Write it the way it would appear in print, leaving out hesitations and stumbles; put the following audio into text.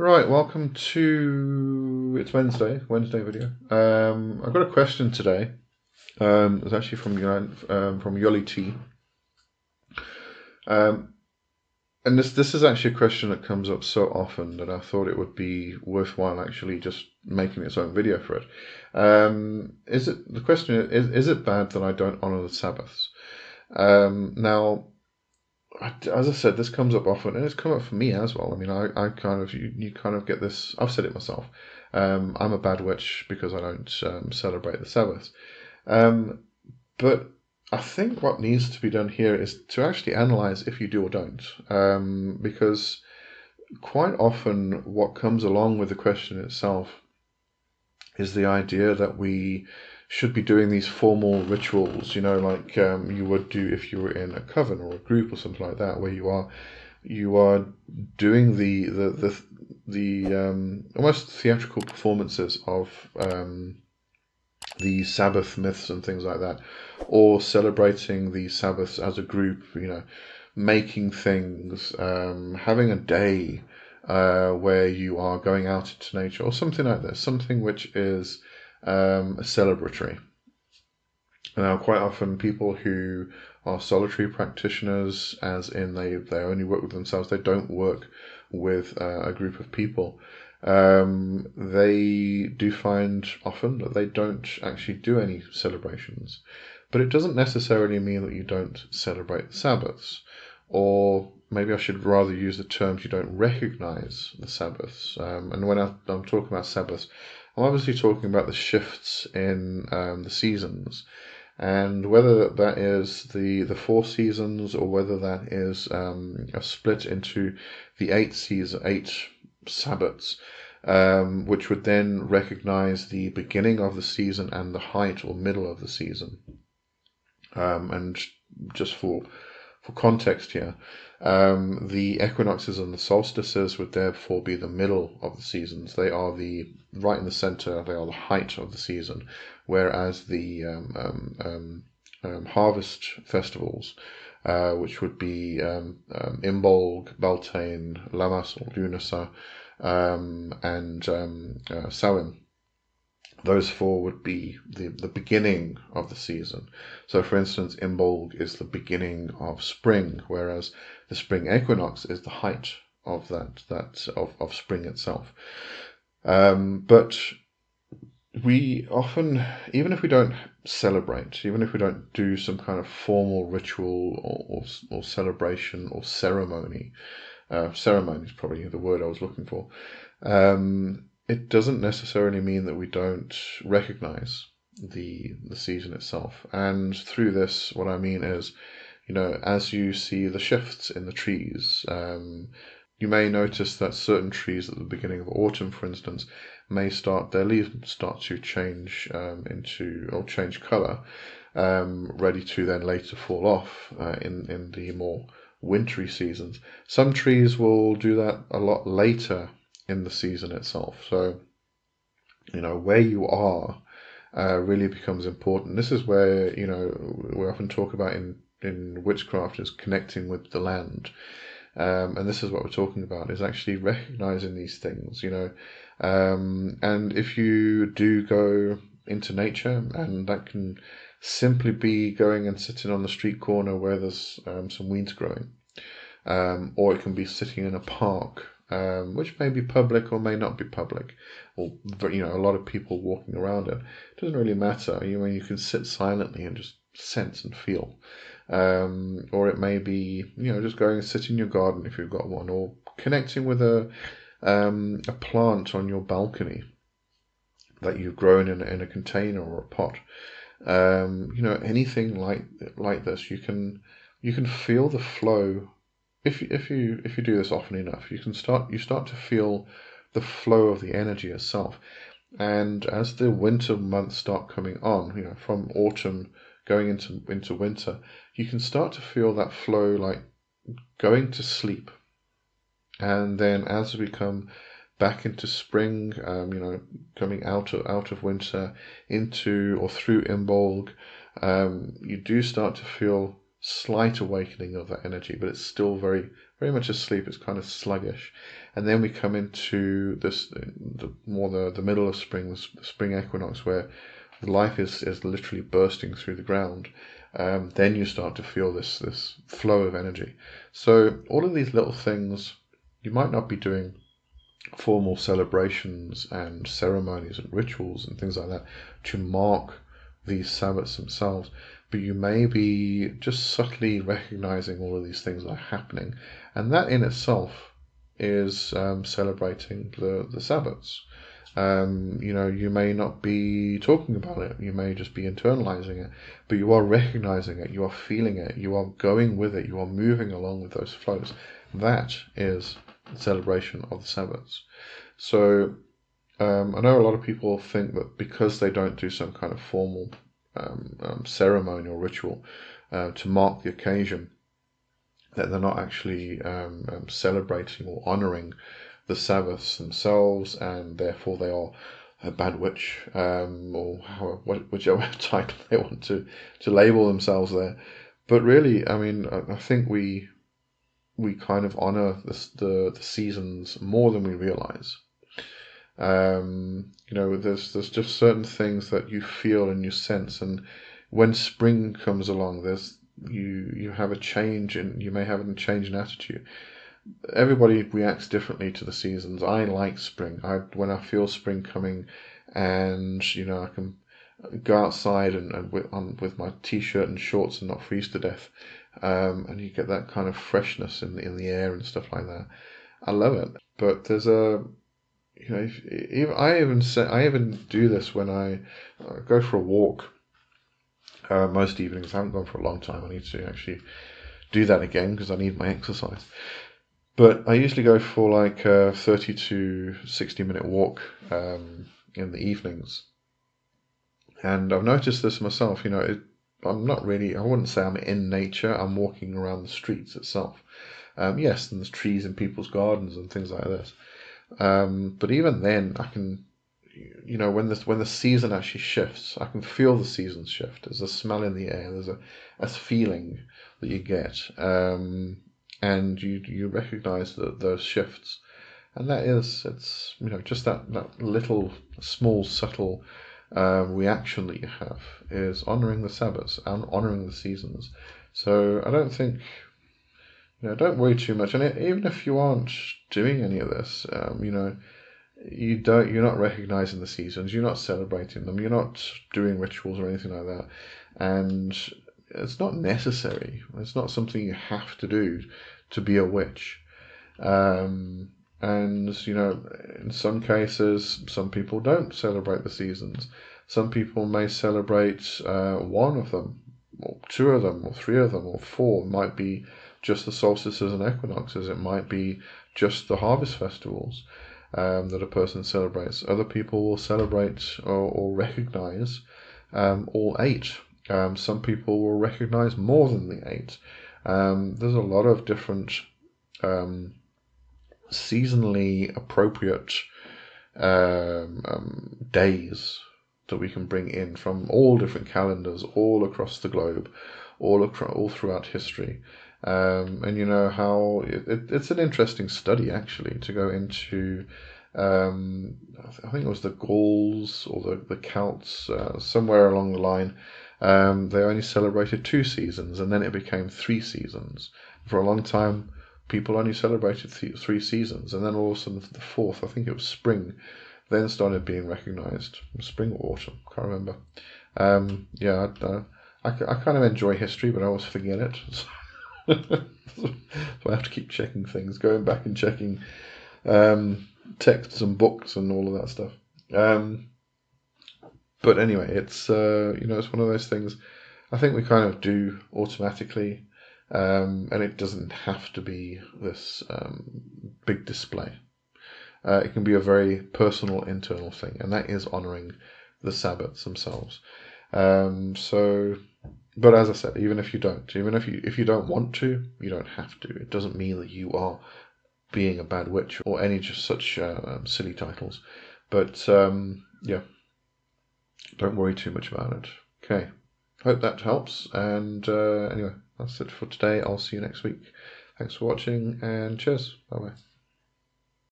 Right, welcome to it's Wednesday video. I've got a question today. It's actually from Yoli T. Um, and this is actually a question that comes up so often that I thought it would be worthwhile actually just making its own video for it. The question is it bad that I don't honor the Sabbaths? Now, as I said, this comes up often, and it's come up for me as well. I mean, I kind of you kind of get this. I've said it myself. I'm a bad witch because I don't celebrate the Sabbath. Um, but I think what needs to be done here is to actually analyze if you do or don't, because quite often what comes along with the question itself is the idea that we should be doing these formal rituals, like you would do if you were in a coven or a group or something like that, where you are doing the almost theatrical performances of the Sabbath myths and things like that, or celebrating the Sabbaths as a group, making things, having a day where you are going out into nature or something like this, something which is celebratory. Now, quite often people who are solitary practitioners, as in they only work with themselves, they don't work with a group of people. They do find often that they don't actually do any celebrations. But it doesn't necessarily mean that you don't celebrate the Sabbaths, or maybe I should rather use the terms you don't recognize the Sabbaths. And when I'm talking about Sabbaths, I'm obviously talking about the shifts in the seasons, and whether that is the four seasons or whether that is a split into the eight Sabbats, which would then recognize the beginning of the season and the height or middle of the season. And just for context here, the equinoxes and the solstices would therefore be the middle of the seasons. They are right in the center. They are the height of the season, whereas the harvest festivals, which would be Imbolg, Beltane, Lammas or Lunasa, and Samhain. Those four would be the beginning of the season. So, for instance, Imbolg is the beginning of spring, whereas the spring equinox is the height of of spring itself. But we often, even if we don't celebrate, even if we don't do some kind of formal ritual or celebration or ceremony, ceremony is probably the word I was looking for. It doesn't necessarily mean that we don't recognize the season itself. And through this, what I mean is, as you see the shifts in the trees, you may notice that certain trees at the beginning of autumn, for instance, their leaves start to change change color, ready to then later fall off in the more wintry seasons. Some trees will do that a lot later in the season itself. So, where you are really becomes important. This is where, we often talk about in witchcraft is connecting with the land. And this is what we're talking about, is actually recognizing these things, and if you do go into nature, and that can simply be going and sitting on the street corner where there's some weeds growing, or it can be sitting in a park, which may be public or may not be public, or a lot of people walking around it. It doesn't really matter. You can sit silently and just sense and feel. Or it may be just going and sit in your garden if you've got one, or connecting with a plant on your balcony that you've grown in a container or a pot. Anything like this, you can feel the flow. If you do this often enough, you start to feel the flow of the energy itself. And as the winter months start coming on, from autumn going into winter, you can start to feel that flow, like going to sleep. And then as we come back into spring, coming out of winter into or through Imbolg, you do start to feel slight awakening of that energy, but it's still very, very much asleep. It's kind of sluggish. And then we come into the middle of spring, the spring equinox, where life is literally bursting through the ground. Then you start to feel this flow of energy. So all of these little things, you might not be doing formal celebrations and ceremonies and rituals and things like that to mark these Sabbats themselves, but you may be just subtly recognizing all of these things that are happening, and that in itself is celebrating the Sabbats. You may not be talking about it, you may just be internalizing it, but you are recognizing it, you are feeling it, you are going with it, you are moving along with those flows. That is the celebration of the Sabbats. So I know a lot of people think that because they don't do some kind of formal ceremony or ritual to mark the occasion, that they're not actually celebrating or honoring the Sabbaths themselves, and therefore they are a bad witch, or whichever title they want to label themselves there. But really, I mean, I think we kind of honor the seasons more than we realize. There's just certain things that you feel and you sense, and when spring comes along, you have a change, and you may have a change in attitude. Everybody reacts differently to the seasons. I like spring. When I feel spring coming, and I can go outside and with my t-shirt and shorts and not freeze to death, and you get that kind of freshness in the air and stuff like that. I love it. But there's I even do this when I go for a walk. Most evenings. I haven't gone for a long time. I need to actually do that again because I need my exercise. But I usually go for like a 30 to 60 minute walk in the evenings. And I've noticed this myself, I'm not really, I wouldn't say I'm in nature, I'm walking around the streets itself. Yes, and there's trees in people's gardens and things like this. But even then, I can, when the season actually shifts, I can feel the seasons shift. There's a smell in the air, there's a feeling that you get. And you recognize those shifts, and it's just that little small subtle reaction that you have is honoring the Sabbaths and honoring the seasons. So I don't think, don't worry too much. And even if you aren't doing any of this, you're not recognizing the seasons, you're not celebrating them, you're not doing rituals or anything like that, and it's not necessary. It's not something you have to do to be a witch. And in some cases, some people don't celebrate the seasons. Some people may celebrate one of them, or two of them, or three of them, or four. It might be just the solstices and equinoxes. It might be just the harvest festivals that a person celebrates. Other people will celebrate or recognize all eight. Some people will recognize more than the eight. There's a lot of different seasonally appropriate days that we can bring in from all different calendars all across the globe, all throughout history. And how it's an interesting study actually to go into. I think it was the Gauls or the Celts, somewhere along the line. They only celebrated 2 seasons, and then it became 3 seasons. For a long time, people only celebrated 3 seasons, and then all of a sudden the 4th, I think it was spring, then started being recognized. Spring or autumn, can't remember. I kind of enjoy history, but I always forget it. So I have to keep checking things, going back and checking texts and books and all of that stuff. But anyway, it's it's one of those things I think we kind of do automatically, and it doesn't have to be this big display. It can be a very personal, internal thing, and that is honoring the Sabbats themselves. But as I said, even if you don't want to, you don't have to. It doesn't mean that you are being a bad witch or any just such silly titles. But don't worry too much about it. Okay, hope that helps. And anyway, that's it for today. I'll see you next week. Thanks for watching, and cheers. Bye bye.